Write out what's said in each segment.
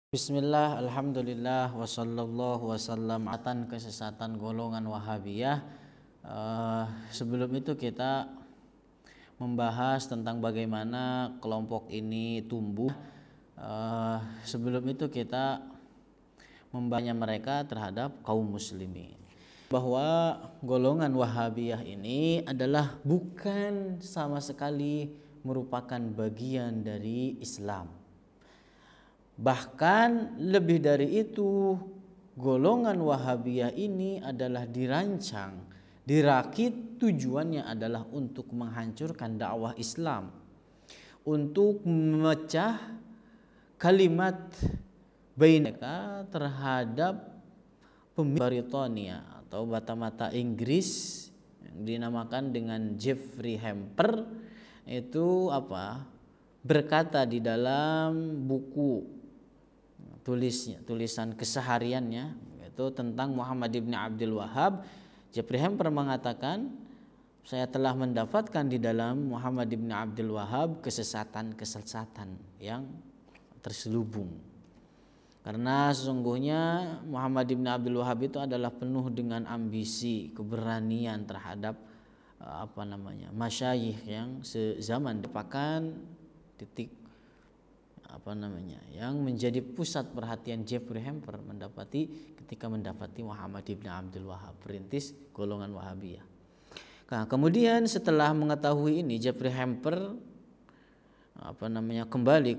Bismillah, alhamdulillah, wassallallahu wasallam atan kesesatan golongan Wahabiyah. Sebelum itu kita membahas tentang bagaimana kelompok ini tumbuh. Sebelum itu kita membahasnya mereka terhadap kaum muslimin. Bahwa golongan Wahabiyah ini adalah bukan sama sekali merupakan bagian dari Islam. Bahkan lebih dari itu, golongan Wahabiyah ini adalah dirancang, dirakit, tujuannya adalah untuk menghancurkan dakwah Islam, untuk memecah kalimat mereka terhadap pemimpin Britania atau mata-mata Inggris yang dinamakan dengan Jeffrey Hamper. Itu berkata di dalam buku tulisan kesehariannya itu tentang Muhammad ibn Abdul Wahhab. Jeffrey Hamper mengatakan, saya telah mendapatkan di dalam Muhammad ibn Abdul Wahhab kesesatan yang terselubung. Karena sesungguhnya Muhammad ibn Abdul Wahhab itu adalah penuh dengan ambisi, keberanian terhadap masyayikh yang sezaman, merupakan titik yang menjadi pusat perhatian Jeffrey Hamper ketika mendapati Muhammad ibn Abdul Wahhab, perintis golongan Wahabiyah. Nah, kemudian setelah mengetahui ini, Jeffrey Hamper kembali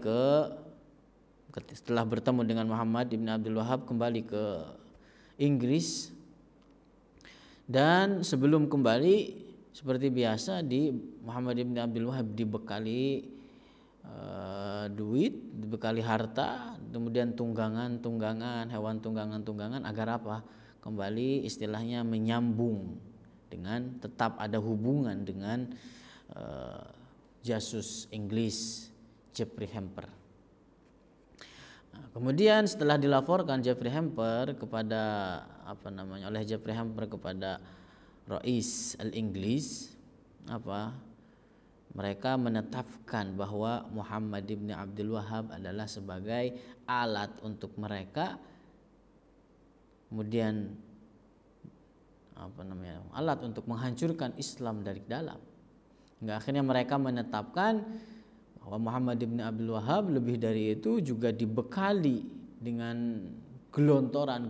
setelah bertemu dengan Muhammad ibn Abdul Wahhab, kembali ke Inggris. Dan sebelum kembali, seperti biasa, Muhammad ibn Abdul Wahhab dibekali duit, dibekali harta, kemudian tunggangan, hewan tunggangan agar kembali istilahnya menyambung dengan, tetap ada hubungan dengan jasus Inggris Jeffrey Hamper. Kemudian setelah dilaporkan Jeffrey Hamper oleh Jeffrey Hamper kepada Rais al-Inggris, mereka menetapkan bahwa Muhammad ibn Abdul Wahhab adalah sebagai alat untuk mereka, kemudian alat untuk menghancurkan Islam dari dalam. Hingga akhirnya mereka menetapkan bahwa Muhammad ibn Abdul Wahhab lebih dari itu juga dibekali dengan gelontoran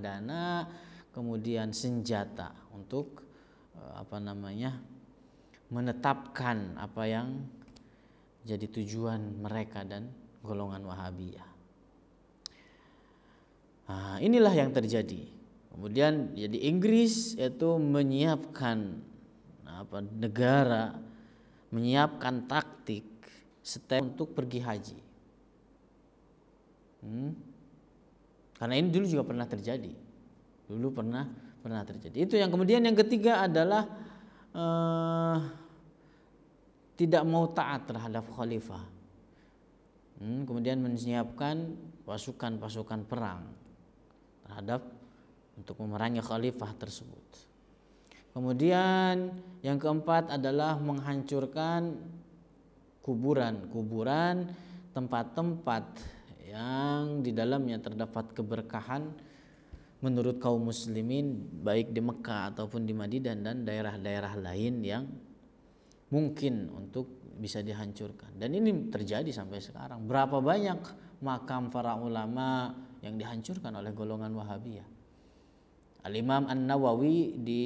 dana, kemudian senjata untuk menetapkan apa yang jadi tujuan mereka dan golongan Wahabiyah. Nah, inilah yang terjadi. Kemudian jadi Inggris itu menyiapkan negara, menyiapkan taktik untuk pergi haji. Karena ini dulu juga pernah terjadi. Pernah terjadi. Itu yang kemudian yang ketiga adalah tidak mau taat terhadap khalifah. Kemudian menyiapkan pasukan perang untuk memerangi khalifah tersebut. Kemudian yang keempat adalah menghancurkan kuburan, tempat-tempat yang di dalamnya terdapat keberkahan menurut kaum muslimin, baik di Mekah ataupun di Madinah dan daerah-daerah lain yang mungkin untuk bisa dihancurkan. Dan ini terjadi sampai sekarang. Berapa banyak makam para ulama yang dihancurkan oleh golongan Wahabiyah. Al-Imam An-Nawawi di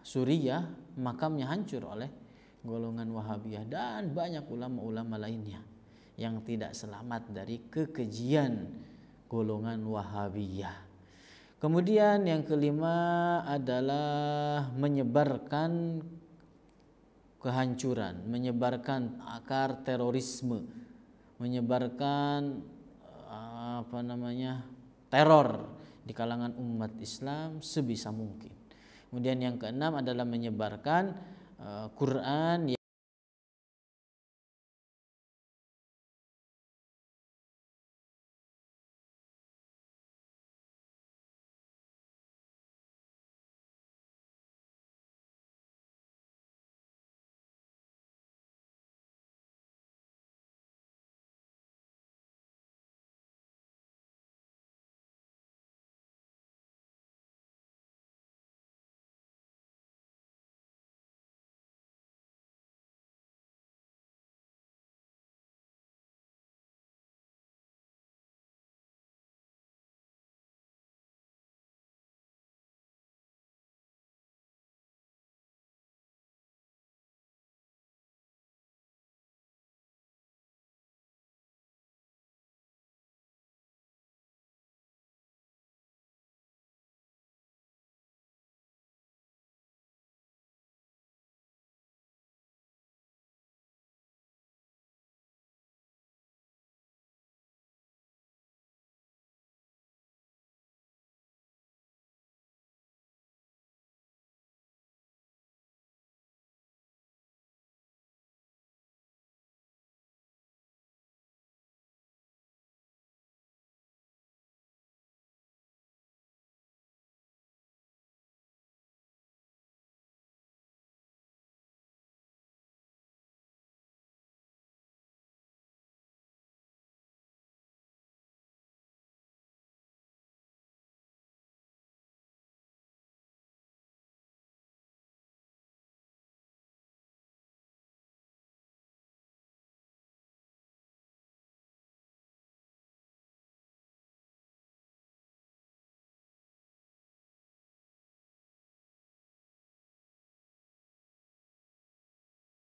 Suriah, makamnya hancur oleh golongan Wahabiyah, dan banyak ulama-ulama lainnya yang tidak selamat dari kekejian golongan Wahabiyah. Kemudian yang kelima adalah menyebarkan kehancuran, menyebarkan akar terorisme, menyebarkan teror di kalangan umat Islam sebisa mungkin. Kemudian yang keenam adalah menyebarkan Quran